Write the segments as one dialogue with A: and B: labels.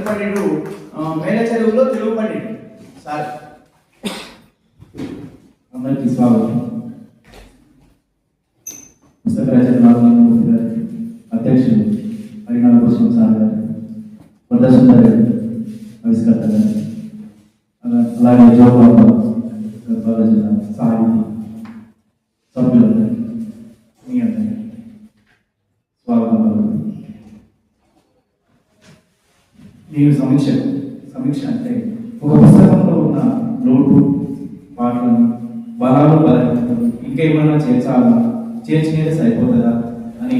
A: పండితుడు మేలచెరువులో తెలుగు పండితుడు సార్.
B: అందరికీ స్వాగతం. పుస్తక రచన అధ్యక్షులు హరినాథ భూషణ్ సార్ గారు, ప్రదర్శన ఆవిష్కర్త గారు, అలాగే జోబాబా సాహితీ సభ్యులందరూ మీ అందరికీ స్వాగతం. నేను సమీక్ష అంటే ఒక పుస్తకంలో ఉన్న లోటు పాటలను బలాలు బలహీనతలు ఇంకేమన్నా చేర్చినది సరిపోతుందా అని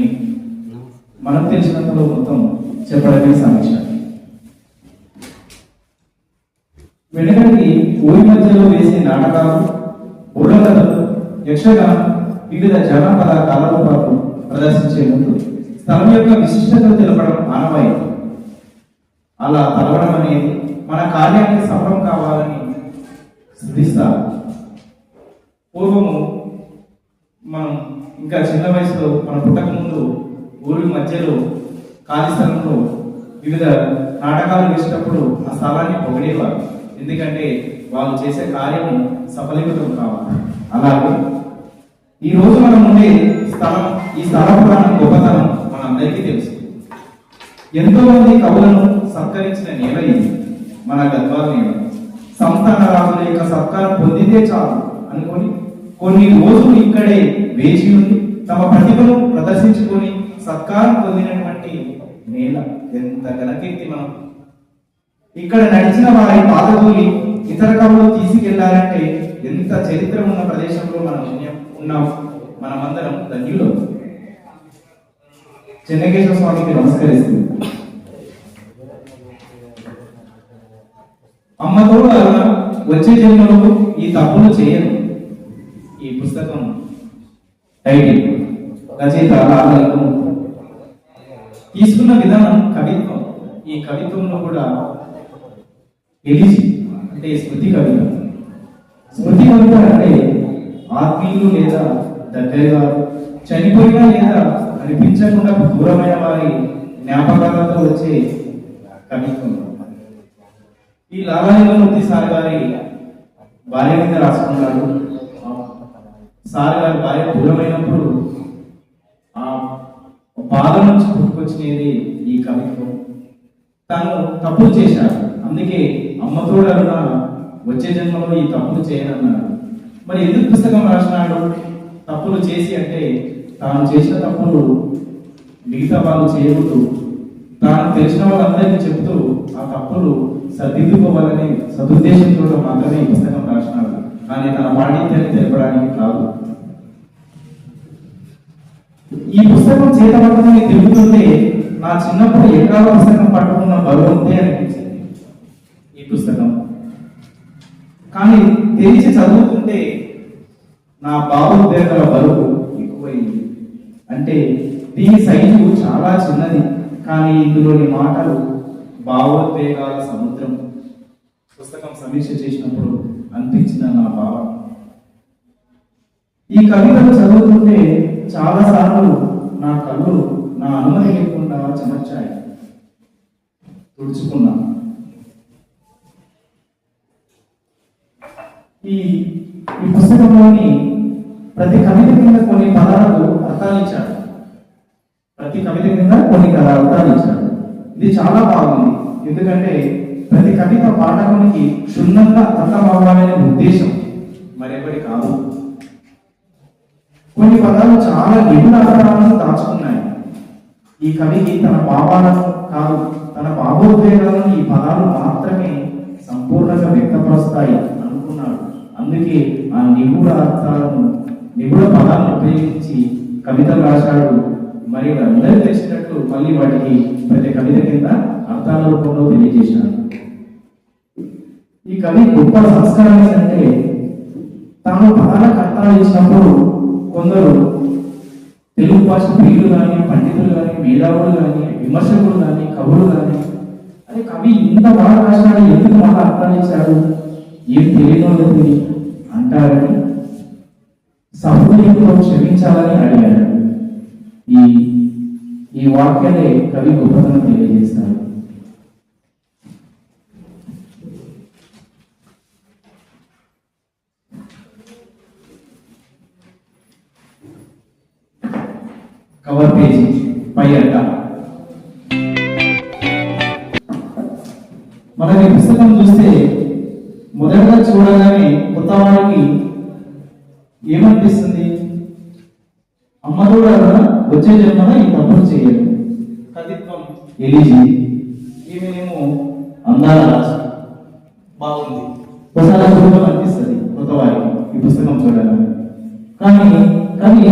B: మనకు తెలిసినంతలో మొత్తం చెప్పడమే సమీక్ష. వెనుకటి ఊరి మధ్యలో వేసే నాటకాలు, బుర్రకథలు, యక్షగానం, వివిధ జానపద కళారూపాలు ప్రదర్శించే ముందు స్థలం యొక్క విశిష్టతను తెలపడం ఆనవాయితీ. అలా తలవడం అనేది మన కార్యానికి సఫలం కావాలని సిద్ధిస్తారు. పూర్వము మనం ఇంకా చిన్న వయసులో మన పుట్టక ముందు ఊరి మధ్యలో ఖాళీ స్థలంలో వివిధ నాటకాలు వేసేటప్పుడు ఆ స్థలాన్ని పొగిడేవారు. ఎందుకంటే వాళ్ళు చేసే కార్యము సఫలీకృతం కావాలి. అలాగే ఈ రోజు మనం ఉండే స్థలం, ఈ స్థల పురాణం గొప్పతనం మనందరికీ తెలుసు. ఎంతో మంది కవులను సత్కరించిన నేల ఇది మన గద్వాల నేల. సంస్థాన రాజుల యొక్క సత్కారం పొందితే చాలు అనుకొని కొన్ని రోజులు ఇక్కడే వేచి ఉండి తమ ప్రతిభను ప్రదర్శించుకొని సత్కారం పొందినటువంటి నేల. ఎంత ఘనకీర్తి! మనం ఇక్కడ నడిచిన వారి పాదధూళి ఇతర కవులు తీసుకెళ్లారంటే ఎంత చరిత్ర ఉన్న ప్రదేశంలో మనం ఉన్నాం. మనమందరం ధన్యులు. చెన్నకేశ్వర స్వామికి నమస్కరిస్తుంది. అమ్మతో వచ్చే జన్మలో ఈ తప్పులు చేయను. ఈ పుస్తకం టైటిల్, రచయిత తీసుకున్న విధానం కవిత్వం. ఈ కవిత్వంలో కూడా ఎలిజి అంటే స్మృతి కవిత. స్మృతి కవిత అంటే ఆత్మీయులు లేదా దగ్గరగా చనిపోయినా లేదా అనిపించకుండా దూరమైన వారి జ్ఞాపకాలతో వచ్చే కవిత్వం. ఈ లాలాజలమూర్తి సార్ గారి భార్య మీద రాసుకున్నాడు. సార్ గారి భార్య దూరమైనప్పుడు ఆ బాధ నుంచి పుట్టుకొచ్చినది ఈ కవిత్వం. తను తప్పులు చేశాడు, అందుకే అమ్మతోడన్న వచ్చే జన్మలో ఈ తప్పులు చేయనన్నాడు. మరి ఎందుకు పుస్తకం రాసినాడు? తప్పులు చేసి అంటే తాను చేసిన తప్పులు మిగతా వాళ్ళు చేయకూడదు, తాను తెలిసిన వాళ్ళందరికీ చెప్తూ ఆ తప్పులు సర్దిద్దుకోవాలని సదుద్దేశంతో మాత్రమే ఈ పుస్తకం రాసినాడు, కానీ తన పాండిత్యాన్ని తెలపడానికి కాదు. ఈ పుస్తకం చేత పట్టుకుని తిరుగుతుంటే నా చిన్నప్పుడు ఎక్కడ పుస్తకం పట్టుకున్న బరువుంటే అనిపించింది ఈ పుస్తకం. కానీ తెరిచి చదువుతుంటే నా భావోద్వేగాల బరువు ఎక్కువైంది. అంటే దీని సైజు చాలా చిన్నది, కానీ ఇందులోని మాటలు భావోద్వేగాల సముద్రం. పుస్తకం సమీక్ష చేసినప్పుడు అనిపించిన నా భావం. ఈ కవితలు చదువుతుంటే చాలా సార్లు నా కళ్ళు నా అనుమతి లేకుండా చెమర్చాయి. తుడుచుకున్నా. ఈ పుస్తకంలోని ప్రతి కవిత కింద కొన్ని పదాలకు అర్థాలు ఇచ్చాడు. ఇది చాలా బాగుంది. ఎందుకంటే ప్రతి కవిత పాఠకునికి క్షుణ్ణంగా అర్థం అవ్వాలనే ఉద్దేశం, మరెప్పటి కాదు. కొన్ని పదాలు చాలా నిపుణ అర్థాలను దాచుకున్నాయి. ఈ కవికి తన భావాలను కాదు, తన భావోద్వేగాలను ఈ పదాలు మాత్రమే సంపూర్ణంగా వ్యక్తపరుస్తాయి అనుకున్నాడు. అందుకే ఆ నిపుణ అర్థాలను, నిపుణ పదాలను ఉపయోగించి కవితలు రాశాడు. మరి అందరూ తెలిసినట్టు మళ్ళీ వాటికి ప్రతి కవిత కింద అర్థాల రూపంలో తెలియజేశాడు. ఈ కవి గొప్ప సంస్కారం ఏంటంటే తాను పదాలకు అర్థాలు ఇచ్చినప్పుడు కొందరు తెలుగు భాష ప్రియులు కానీ, పండితులు కానీ, మేధావులు కానీ, విమర్శకులు కానీ, కవులు కానీ, అదే కవి ఇంత బాగా రాశాడు, ఎందుకు బాగా అర్థాలు ఇచ్చాడు, ఏం తెలియని అంటారని సహృదయంతో క్షమించాలని అడిగాడు. ఈ వాక్యాలే కవి గొప్పతనం తెలియజేస్తారు. కవర్ పేజీ పై అడ్డ. మనం ఈ పుస్తకం చూస్తే మొదటగా చూడగానే కొత్త వాడికి ఏమనిపిస్తుంది? అమ్మ కూడా వచ్చే జన్మన ఈ తప్పులు చేయదు. కవిత్వం ఎలిజీ, ఈమెనేమో అందాల రాశి బాగుంది, ఒకసారి అద్భుతం అనిపిస్తుంది కొత్త వారికి ఈ పుస్తకం చూడాలని. కానీ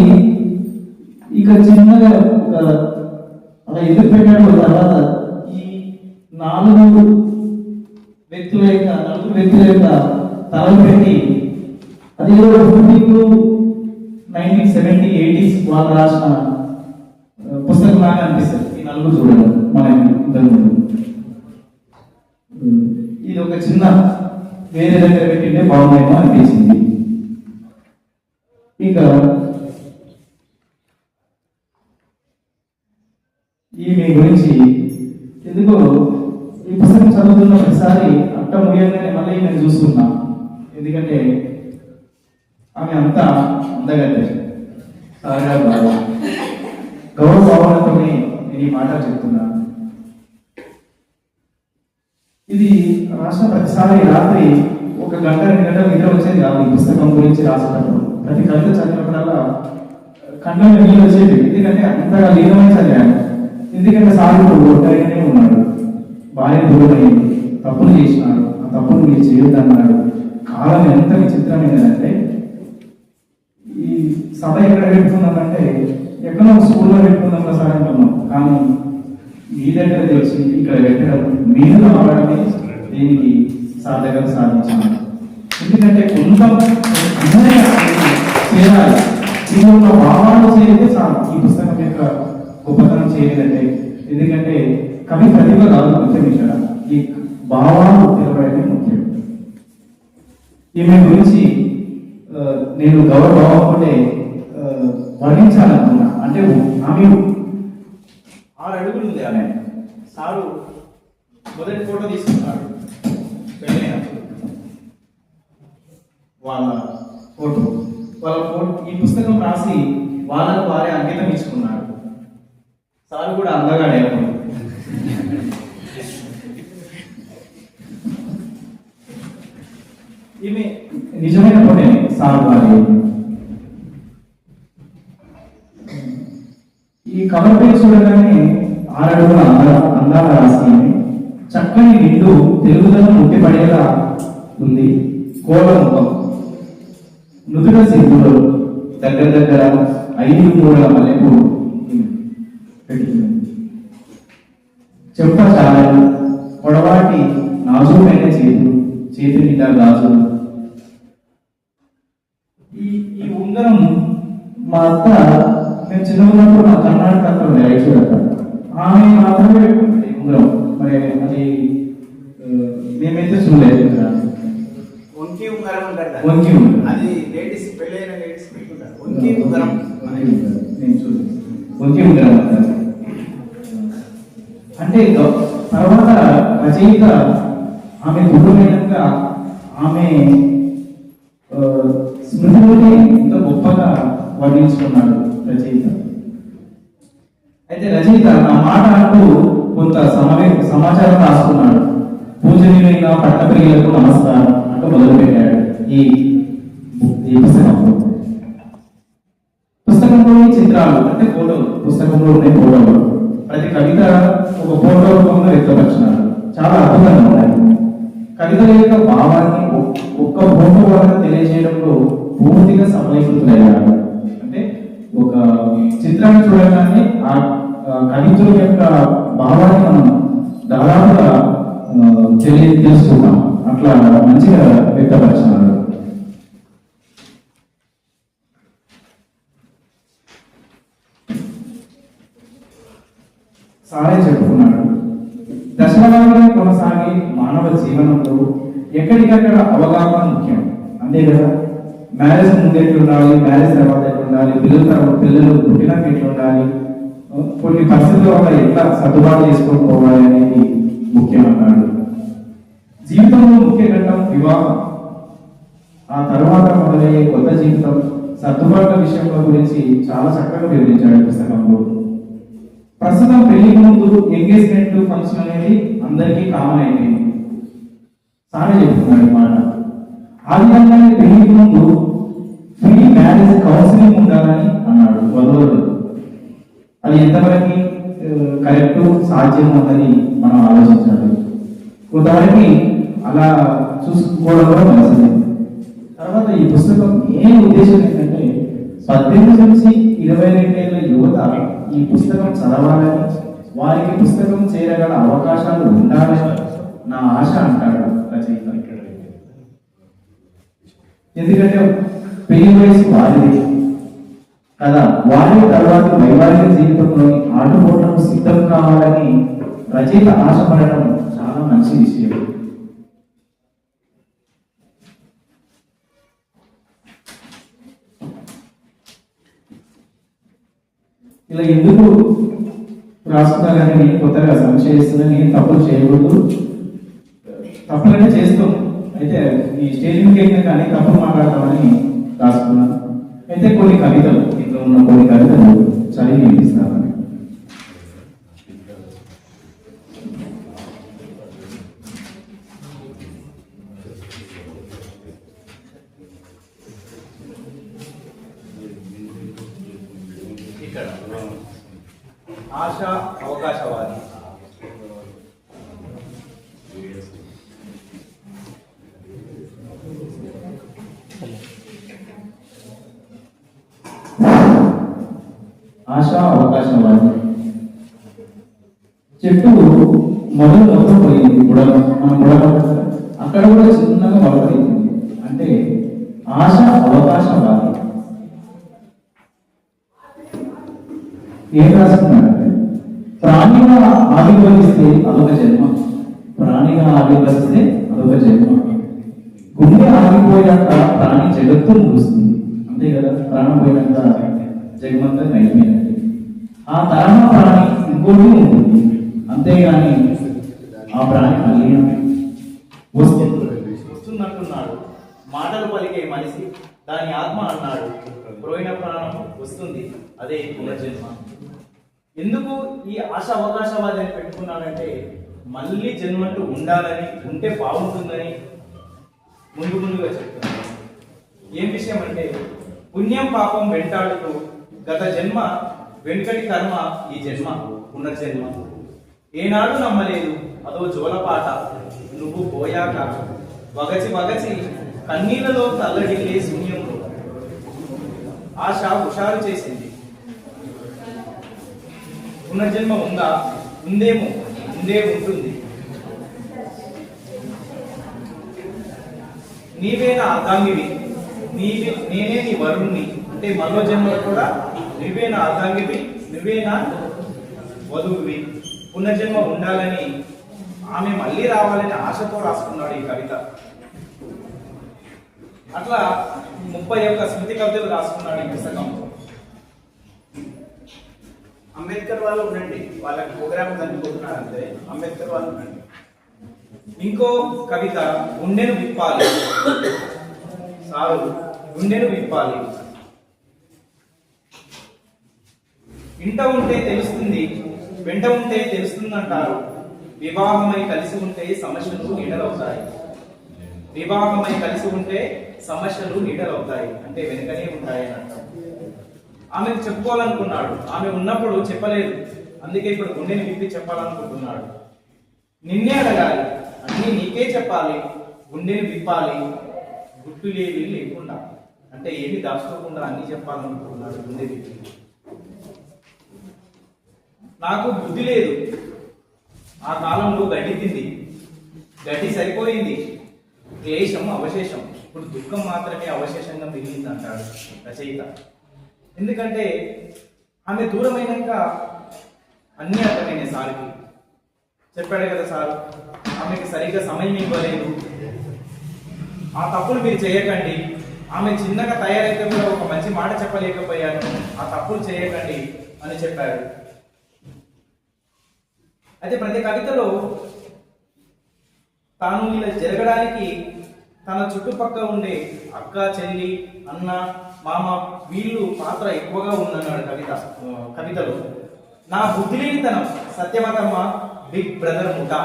B: ఇక చిన్నగా అలా ఎదురు పెట్టాడు. తర్వాత ఈ నలుగురు వ్యక్తుల యొక్క తలలు పెట్టి అది 1970s 80s వాళ్ళు రాసిన పుస్తకం లాగా అనిపిస్తుంది ఈ నలుగురు చూడడం మనకి ఇంతకు ముందు. ఇది ఒక చిన్న వేరే దగ్గర పెట్టింటే బాగుందేమో అనిపించింది. ఇక ఈమె గురించి ఎందుకో ఈ పుస్తకం చదువుతున్న ప్రతిసారి అట్ట ముఖ్యంగానే మళ్ళీ నేను చూస్తున్నా. ఎందుకంటే ఆమె అంతా అందగట్టే సారా బాగా గౌరవ భావనతో నేను ఈ మాట చెప్తున్నాను. ఇది రాసిన ప్రతిసారి రాత్రి 1 గంట 2 గంటలు నిద్ర వచ్చేది కాదు. ఈ పుస్తకం గురించి రాసేటప్పుడు ప్రతి కవిత చదివినప్పుడల్లా కళ్ళలో నీళ్ళు వచ్చేది. ఎందుకంటే అంతగా లీనమై చదివాను. ఎందుకంటే సాగుతూ ఒంటరిగానే ఉన్నాడు, భార్య దూరమైంది, తప్పులు చేసినాడు, ఆ తప్పులు మీరు చేయొద్దన్నాడు. కాలం ఎంత విచిత్రమైనదంటే ఈ సభ ఎక్కడ పెట్టుకున్నామంటే ఎక్కడో స్కూల్లో పెట్టుకుందాం సార్ అంటున్నాం. కానీ మీ దగ్గర తెలిసి ఇక్కడ పెట్టడం మీరు రావడమే దీనికి సాధకత సాధించాను. ఎందుకంటే కొంత చేయాలి, ఇది ఒక భావాలు చేరితే చాలు ఈ పుస్తకం యొక్క గొప్పతనం చేయలేదంటే. ఎందుకంటే కవి ప్రతిభ కాదు ముఖ్యం, ఇక్కడ ఈ భావాలు తెలపడమే ముఖ్యం. ఈమె గురించి నేను గౌరవం అంటే వర్ణించాలనుకున్నా. అంటే ఆమె 6 అడుగులు ఉంది. ఆమె సారు మొదటి ఫోటో తీసుకున్నాడు పెళ్ళైనప్పుడు, వాళ్ళ ఫోటో ఈ పుస్తకం రాసి వాళ్ళకు వారే అంకితం ఇచ్చుకున్నాడు. సారు కూడా అందగాడే. ఈమె నిజమైన ఫోటో సారు వారి. ఈ కవర్ పేజ్ చూడగానే 6 అడుగుల అందాల రాసి చక్కని నిండు తెలుగుదనం ముట్టిపడేలా ఉంది. కోల ముఖం, నుదుట సింధులు, దగ్గర 5 మూరల మల్లెపూ పెట్టింది. చెప్ప చాలలు, పొడవాటి నాజుకైన చేతి నిండా గాజులు. ఈ ఉంగరం మా అత్త మేము చిన్న ఉన్నప్పుడు నా కర్ణాటక అక్కడ చూడక ఆమె మాత్రమే పెట్టుకుంటుంది ఉంగరం. మరి అది మేమైతే చూడలేదు.
A: ఒంకి ఉంగరం ఉంటారు,
B: ఒంకి ఉంగరం
A: అది లేడీస్ పెళ్ళైన లేడీస్ పెట్టుకుంటారు. ఒంకి ఉంగరం
B: నేను చూడలేదు. ఒంకి ఉంగరం అంటారు. అంటే తర్వాత రచయిత ఆమె గురువుగా ఆమె స్మృతిలోనే ఎంత గొప్పగా వర్ణించుకున్నాడు రచయిత. అయితే రచయిత నా మాట అంటూ కొంత సమాచారం రాసుకున్నాడు. పూజనీయులైన పట్టప్రియులకు నమస్కారం అంటూ మొదలుపెట్టాడు ఈ పుస్తకంలోని చిత్రాలు అంటే ఫోటోలు, పుస్తకంలో ఉండే ఫోటోలు ప్రతి కవిత ఒక ఫోటో రూపంలో వ్యక్తపరిచినారు. చాలా అద్భుతంగా ఉన్నాయి. కవితల యొక్క భావాన్ని ఒక్క ఫోటో వల్ల తెలియజేయడంలో పూర్తిగా సఫలీకృతులయ్యారు. అంటే ఒక చిత్రాన్ని చూడగానే ఆ కవితుల యొక్క భావాన్ని మనం దాదాపుగా తెలుసుకున్నాం. అట్లా మంచిగా వ్యక్తపరిచినారు. సారే చెప్పుకున్నాడు, దశలవారీగా కొనసాగి మానవ జీవనంలో ఎక్కడికక్కడ అవగాహన ముఖ్యం. అంతే కదా, మ్యారేజ్ ముందు ఎట్లుండాలి, మ్యారేజ్ తర్వాత ఎట్లుండాలి, పిల్లలు పుట్టినాక ఎట్లుండాలి, కొన్ని పరిస్థితుల వల్ల ఎట్లా సర్దుబాటు చేసుకొని పోవాలి అనేది ముఖ్యం అన్నాడు. జీవితంలో ముఖ్య ఘట్టం వివాహం, ఆ తర్వాత మొదలయ్యే కొత్త జీవితం, సర్దుబాట్ల విషయంలో గురించి చాలా చక్కగా వివరించాడు పుస్తకంలో. ప్రస్తుతం పెళ్లి ముందు ఎంగేజ్మెంట్ ఫంక్షన్ అనేది అందరికీ కామన్ అయిపోయింది. సానే చెప్తున్నాడు ఈ మాట. ఆ విధంగానే పెళ్లికి ముందు ప్రీ మ్యారేజ్ కౌన్సిలింగ్ ఉండాలని అన్నాడు వధువులు. అది ఎంతవరకు కరెక్ట్ సాధ్యం ఉందని మనం ఆలోచించాలి. కొంతవరకు అలా చూసుకోవడం కూడా మంచిది. తర్వాత ఈ పుస్తకం ఏ ఉద్దేశం ఏంటంటే 18 నుంచి 22 ఏళ్ల యువత ఈ పుస్తకం చదవాలని, వారికి పుస్తకం చేరగల అవకాశాలు ఉండాలని నా ఆశ అంటాడు రచయిత. ఎందుకంటే పెళ్లి వయసు వారిది కదా, వారి తర్వాత వైవాహిక జీవితంలోని ఆటుపోట్లకు సిద్ధం కావాలని రచయిత ఆశపడటం చాలా మంచి విషయం. ఇలా ఎందుకు రాసుకున్నారని నేను కొత్తగా సంశయిస్తున్నా. నేను తప్పులు చేయకూడదు, తప్పులనే చేస్తాం. అయితే ఈ స్టేజ్ మీద కానీ తప్పులు మాట్లాడతామని రాసుకున్నాను. అయితే కొన్ని కవితలు, ఇంట్లో ఉన్న కొన్ని కవితలు చదివి వినిపిస్తాను.
A: ఆశ అవకాశవాది.
B: ఆశ అవకాశవాది. చెట్టు మొదలు మొత్తం పోయింది, అక్కడ కూడా చిన్నగా మొదలైంది. అంటే ఆశ అవకాశవాది. ఏం రాసుకున్నాడంటే, ప్రాణిగా ఆవిర్భవిస్తే అదొక జన్మ, ప్రాణిగా ఆవిర్భవిస్తే అదొక జన్మ. గుండె ఆగిపోయాక ప్రాణి జగత్తు ముగుస్తుంది. అంతే కదా, ప్రాణం పోయినాక జగమంతా అయిపోయినట్టు. ఆ తరహా ప్రాణి ఇంకోటి ఉంటుంది. అంతేగాని ఆ ప్రాణి మళ్ళీ
A: వస్తున్నట్టున్నాడు. మాటలు పలికే మనిషి దాని ఆత్మ అన్నాడు. పోయిన ప్రాణం వస్తుంది, అదే పునర్జన్మ. ఎందుకు ఈ ఆశ అవకాశవాది అని పెట్టుకున్నానంటే, మళ్ళీ జన్మంటూ ఉండాలని, ఉంటే బాగుంటుందని ముందుగా చెప్తున్నాను. ఏం విషయం అంటే, పుణ్యం పాపం వెంటాడుతూ గత జన్మ వెనుకటి కర్మ ఈ జన్మ పునర్జన్మ. ఏనాడు నమ్మలేదు అదో జోలపాట నువ్వు పోయాక, వగచి కన్నీళ్లలో తల్లడిల్లే శూన్యంలో. ఆశ హుషారు చేసింది. పునర్జన్మ ఉందా? ఉందేమో, ఉందే ఉంటుంది. నీవే నా అర్ధాంగివి, నేనే నీ వరుణ్ణి. అంటే మరో జన్మలో కూడా నువ్వే నా అర్ధాంగివి, నువ్వే నా వధువువి. పునర్జన్మ ఉండాలని, ఆమె మళ్ళీ రావాలని ఆశతో రాసుకున్నాడు ఈ కవిత. అట్లా 31 స్మృతి కవితలు రాసుకున్నాడు ఈ పుస్తకం. అంబేద్కర్ వాళ్ళు ఉండండి, వాళ్ళకి ప్రోగ్రామ్ కనుకుంటున్నారు అంతే. అంబేద్కర్ వాళ్ళు ఉండండి. ఇంకో కవిత, గుండెను విప్పాలి. సారు గుండెను విప్పాలి. ఇంట ఉంటే తెలుస్తుంది, వెంట ఉంటే తెలుస్తుంది అంటారు. వివాహమై కలిసి ఉంటే సమస్యలు నీడలవుతాయి. వివాహమై కలిసి ఉంటే సమస్యలు నీడలవుతాయి, అంటే వెనుకనే ఉంటాయి అని అంటారు. ఆమెకు చెప్పుకోవాలనుకున్నాడు, ఆమె ఉన్నప్పుడు చెప్పలేదు. అందుకే ఇప్పుడు గుండెని విప్పి చెప్పాలనుకుంటున్నాడు. నిన్నే అడగాలి, అన్ని నీకే చెప్పాలి. గుండెని విప్పాలి, గుట్టులేవి లేకుండా. అంటే ఏమి దాచుకోకుండా అన్ని చెప్పాలనుకుంటున్నాడు గుండె విప్పి. నాకు బుద్ధి లేదు, ఆ కాలంలో గడ్డి తింది, గడ్డి సరిపోయింది, క్లేశం అవశేషం, ఇప్పుడు దుఃఖం మాత్రమే అవశేషంగా మిగిలింది అంటాడు రచయిత. ఎందుకంటే ఆమె దూరమైనాక అన్నీ అర్థమైనాయి సార్కి. చెప్పాడు కదా సార్, ఆమెకి సరిగ్గా సమయం ఇవ్వలేదు, ఆ తప్పులు మీరు చేయకండి. ఆమె చిన్నగా తయారైతే కూడా ఒక మంచి మాట చెప్పలేకపోయాను, ఆ తప్పులు చేయకండి అని చెప్పారు. అయితే ప్రతి కవితలో తాను ఇలా జరగడానికి తన చుట్టుపక్కల ఉండే అక్క, చెల్లి, అన్న, మామ వీళ్ళు పాత్ర ఎక్కువగా ఉందన్నాడు కవితలో. నా బుద్ధిలేనితనం సత్యవతమ్మ బిగ్ బ్రదర్ ముఠా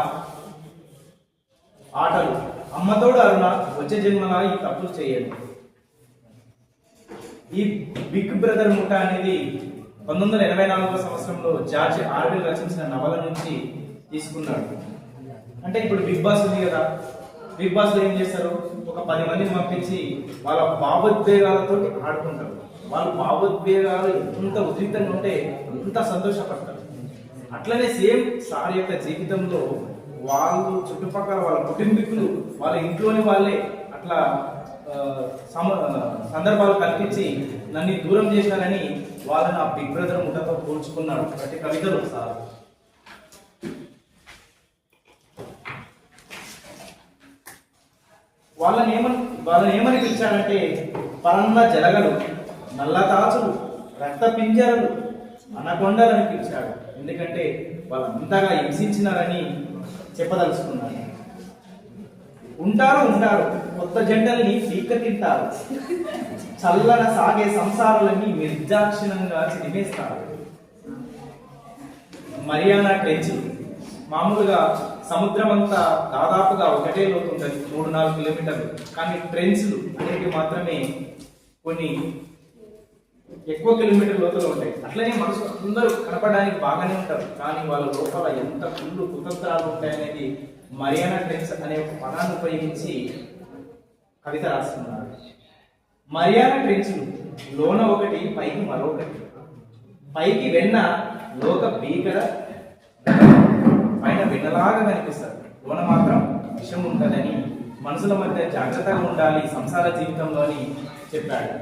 A: ఆటలు అమ్మతోడు అరుణ వచ్చే జన్మలా ఈ తప్పులు చేయను. ఈ బిగ్ బ్రదర్ ముఠా అనేది 1984 సంవత్సరంలో జార్జ్ ఆర్వెల్ రచించిన నవల నుంచి తీసుకున్నాడు. అంటే ఇప్పుడు బిగ్ బాస్ ఉంది కదా, బిగ్ బాస్ లో ఏం చేస్తారు, ఒక 10 మందిని పంపించి వాళ్ళ భావోద్వేగాలతో ఆడుకుంటారు. వాళ్ళ భావోద్వేగాలు ఎంత ఉద్రిక్తంగా ఉంటే అంత సంతోషపడతారు. అట్లనే సేమ్ సార్ యొక్క జీవితంలో వాళ్ళు చుట్టుపక్కల వాళ్ళ కుటుంబీకులు వాళ్ళ ఇంట్లోని వాళ్ళే అట్లా సందర్భాలు కల్పించి నన్ను దూరం చేశారని వాళ్ళని ఆ బిగ్ బ్రదర్ ముఠాతో పోల్చుకున్నాడు ప్రతి కవితలో సార్. వాళ్ళని ఏమని పిలిచాడంటే పరంద జలగలు, నల్లతాచులు, రక్త పింజరలు, అనకొండలని పిలిచాడు. ఎందుకంటే వాళ్ళంతగా హింసించినారని చెప్పదలుచుకున్నాడు. ఉంటారు కొత్త జంటల్ని పీక్క తింటారు, చల్లన సాగే సంసారాలన్నీ నిర్దాక్షిణంగా చిరిమేస్తారు. మరియానా ట్రెంచ్ మామూలుగా సముద్రం అంతా దాదాపుగా ఒకటే లోతు ఉంటుంది, 3-4 కిలోమీటర్లు. కానీ ట్రెంచ్లు అనేవి మాత్రమే కొన్ని ఎక్కువ కిలోమీటర్ లోతులో ఉంటాయి. అట్లనే మనుషులు అందరూ కనపడడానికి బాగానే ఉంటారు, కానీ వాళ్ళ లోపల ఎంత కుళ్ళు కుతంత్రాలు ఉంటాయనేది మరియానా ట్రెంచ్ అనే ఒక పదాన్ని ఉపయోగించి కవిత రాస్తున్నారు. మరియానా ట్రెంచ్లు లోన ఒకటి పైకి మరొకటి, పైకి వెన్న లోక భీకర పైన వెన్నలాగా కనిపిస్తారు, లోన మాత్రం విషం ఉంటుందని మనుషుల మధ్య జాగ్రత్తగా ఉండాలి సంసార జీవితంలో అని చెప్పాడు.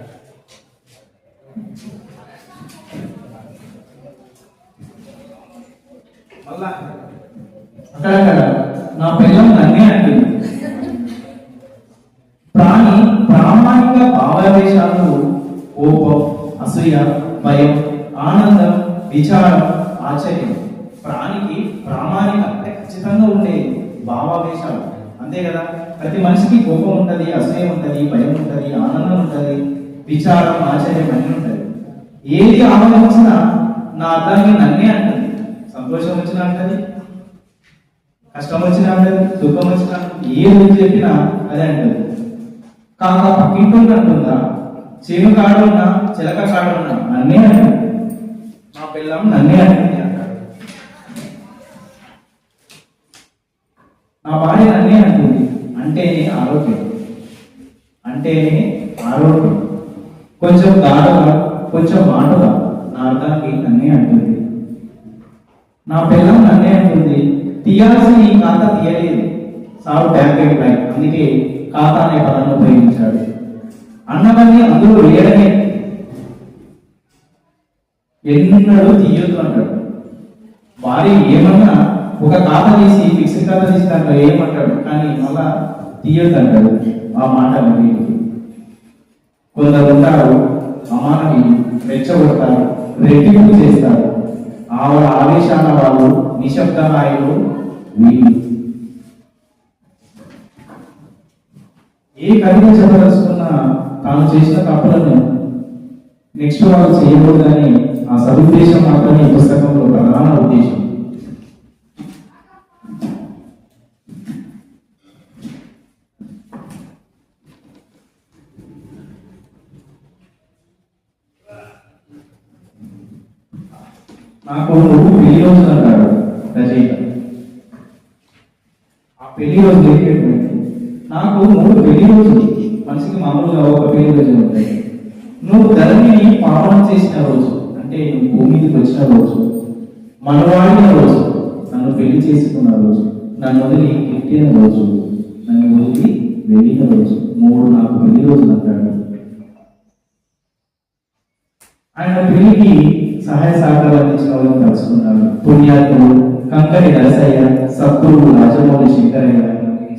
A: మళ్ళా
B: అక్కడ నా పిల్లం నన్నే అంటుంది. ప్రామాణిక భావావేశాలు కోపం, అసూయ, భయం, ఆనందం, విచారం, ఆశ్చర్యం. ప్రాణికి ప్రామాణిక అంటే ఖచ్చితంగా ఉండే భావావేశాలు అంతే కదా. ప్రతి మనిషికి కోపం ఉంటుంది, అసూయ ఉంటుంది, భయం ఉంటుంది, ఆనందం ఉంటుంది, విచారం, ఆశ్చర్యం అన్నీ ఉంటుంది. ఏది ఆలోచించినా నా అర్థానికి నన్నే అంటుంది. సంతోషం వచ్చినా అంటది, కష్టం వచ్చినా అంటది, దుఃఖం వచ్చినా ఏది చెప్పినా అదే అంటది. కాక పక్కింటుంది అంటుందా, చేను కాడున్నా చిలక కాడున్నా నన్నే అంటుంది. నా పిల్లం నన్నే అంటుంది అంటాడు. నా భార్య నన్నే అంటుంది. అంటేనే ఆరోగ్యం, అంటేనే ఆరోగ్యం. కొంచెం గాఢగా కొంచెం మాటగా నా అర్థానికి నన్నే అంటుంది. నా పిల్లం నన్నే అంటుంది. తీయాల్సిన ఈ ఖాతా తీయలేదు, సాగు ట్యాబ్లెట్ లైక్, అందుకే ఖాతా అనే పదాన్ని ఉపయోగించాడు. అన్నవన్నీ అందులో వేయడమే, ఎన్నడూ తీయొద్దు అంటాడు. భార్య ఏమన్నా ఒక ఖాతా తీసి ఫిక్స్డ్ ఖాతా తీసి దాంట్లో ఏమంటాడు, కానీ మళ్ళా తీయొద్దు అంటాడు. ఆ మాట కొందరు ఉంటారు, అమ్మాని రెచ్చగొడతారు, రెట్టింపు చేస్తారు. ఆవిడ ఆవేశాల వాళ్ళు, నిశ్శబ్ద నాయకులు వీళ్ళు. ఏ కవిత చెప్పదలుచుకున్నా తాను చేసిన తప్పులను నెక్స్ట్ వాళ్ళు చేయకూడదని ఆ సదుద్దేశం మాత్రమే ఈ పుస్తకంలో ప్రధాన ఉద్దేశం. నాకు నువ్వు పెళ్లి రోజు అంటాడు రచయిత. ఆ పెళ్లి రోజు జరిగేటువంటి నాకు 3 పెళ్లి రోజులు, మనిషికి మామూలుగా ఒక పెళ్లి రోజు ఉంటాయి. నువ్వు ధరణిని పావనం చేసిన రోజు అంటే నువ్వు భూమి మీదకి వచ్చిన రోజు, మనవాడిన రోజు, నన్ను పెళ్లి చేసుకున్న రోజు, నన్ను వదిలి ఎట్టిన రోజు, నన్ను వదిలి వెళ్ళిన రోజు, 3 నాకు పెళ్లి రోజులు అంటాడు. ఆయన పెళ్లికి సహాయ సహకారాలు అందించిన వాళ్ళని కలుసుకున్నాడు. పుణ్యాత్ముడు కంకరి నరసయ్య, సత్తుడు రాజమౌళి శంకరయ్య,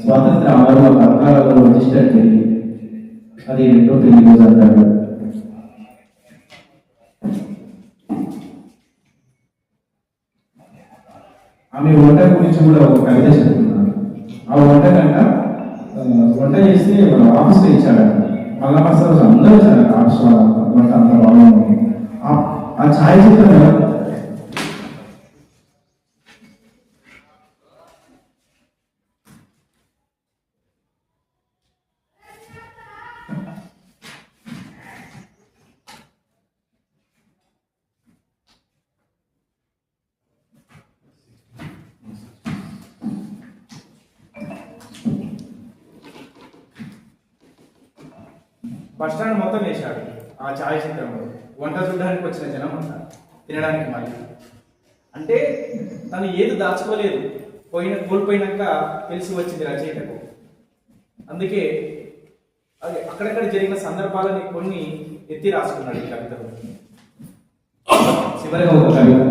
B: స్వాతంత్ర అమరుల పథకాలలో రిజిస్టర్ పెళ్లి, అది 2వ పెళ్లి రోజు అంటాడు. ఆమె వంట గురించి కూడా ఒక కవిత చెప్తున్నాను. ఆ వంట కంట వంట చేస్తే ఆఫీస్లో ఇచ్చాడంట. మళ్ళా మరుసటి రోజు అందరూ వచ్చారు ఆఫీస్ వంట అంత బాగుంది. ఆ ఛాయాచిత్రం
A: బస్ స్టాండ్ మొత్తం వేశాడు ఆ ఛాయాచిత్రంలో. వంట చూడడానికి వచ్చిన జనం అంతా తినడానికి మళ్ళీ. అంటే తను ఏది దాచుకోలేదు, కోల్పోయినాక తెలిసి వచ్చింది రచయితకు. అందుకే అది అక్కడక్కడ జరిగిన సందర్భాలని కొన్ని ఎత్తి రాసుకున్నాడు ఈ కవితలో.
B: చివరిగా ఒక కవిత.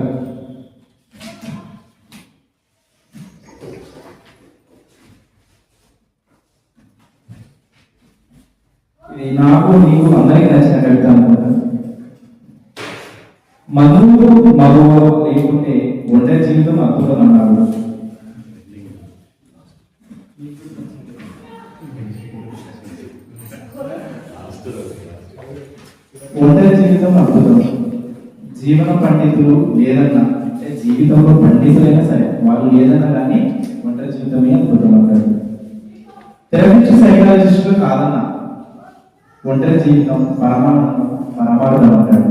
B: ఇది నాకు నీకు అందరికీ నచ్చిన కవిత అనుకుంటా. మధువు మగువ లేకుంటే ఒంటరి జీవితం అద్భుతం అన్నాడు. ఒంటరి జీవితం అద్భుతం. జీవన పండితులు లేదన్నా, అంటే జీవితంలో పండితులైనా సరే వాళ్ళు లేదన్నా కానీ ఒంటరి జీవితమే అద్భుతం అంటారు. థెరపిస్ట్ సైకాలజిస్టులు కాదన్నా ఒంటరి జీవితం పరమార్థం అంటాడు.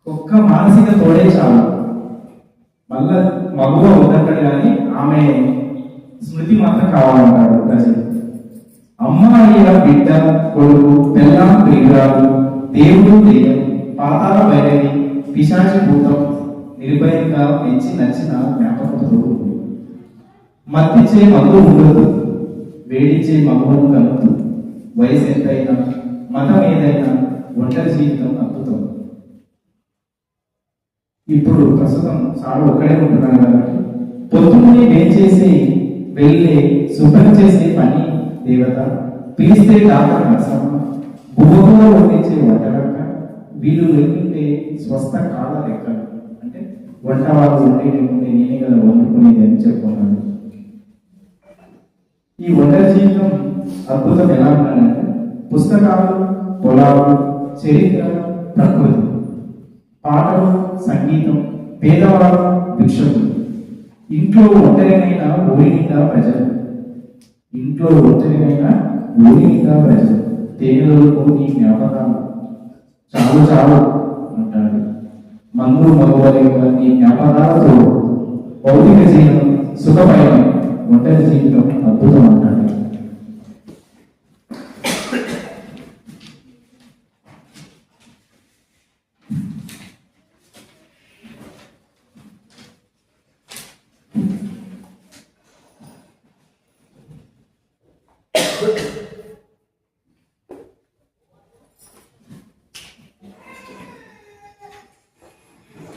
B: ఒక్క మానసిక తోడే చాలు. మళ్ళా మగువ వద్దంటాడు కానీ ఆమె స్మృతి మాత్రం కావాలంటాడు ప్రజలు. అమ్మాయిల బిడ్డ కొడుకు బెల్లం ప్రియురాలు దేవుడు దెయ్యం పాతాల భైరవి పిశాచి భూతం నిర్భయంగా పెంచి నచ్చిన జ్ఞాపకంతో మత్తిచ్చే మగువు ఉండదు, వేడిచ్చే మగువును కలుపు. వయసు ఎంతైనా మతం ఏదైనా ఒంటరి జీవితం అద్భుతం. ఇప్పుడు ప్రస్తుతం సాడు ఒక్కడే ఉంటున్నాడు కాబట్టి పొద్దున్నే వేచేసి వెళ్ళే శుభ్రం చేసే పని దేవత, పిలిస్తే డాక్టర్ నరసమ్మ, భూమిలో వండించే వంటలక్క, వీళ్ళు లేకుంటే స్వస్థ కాల లెక్కలు. అంటే వంట వాళ్ళు ఉండే నేనే కదా వండుకునేది అని చెప్పుకున్నాడు. ఈ ఒంటరి జీవితం అద్భుతం ఎలా ఉన్నాడంటే పుస్తకాలు, పొలాలు, చరిత్ర, ప్రకృతి, పాటలు, సంగీతం, పేదవాళ్ళు, భిక్షకులు, ఇంట్లో ఒంటరినైనా ఊరి నిండా ప్రజలు, ఇంట్లో ఒంటరినైనా ఊరి నిండా ప్రజలు, తేనెలకు నీ జ్ఞాపకాలు చాలు చాలు అంటాడు. మందు మగవలే నీ జ్ఞాపకాలతో భౌతిక జీవనం సుఖమయం, ఒంటరి జీవితం అద్భుతం అంటాడు.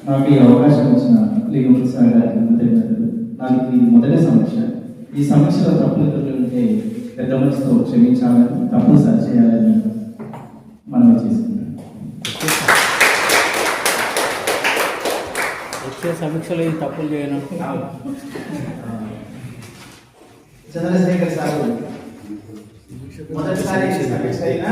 B: నాకు ఈ అవకాశం ఇచ్చిన లింగం సార్ గారికి కృతజ్ఞతలు. నాకు ఇది మొదటి సమీక్ష. ఈ సమీక్షలో తప్పులు ఉంటే పెద్ద మనసుతో క్షమించాలని, తప్పులు సరి చేయాలని మనం చేసుకుంటాం.
C: వచ్చే సమీక్షలో ఈ తప్పులు చేయను.
A: చంద్రశేఖర్ సార్ మొదటిసారి సమీక్ష అయినా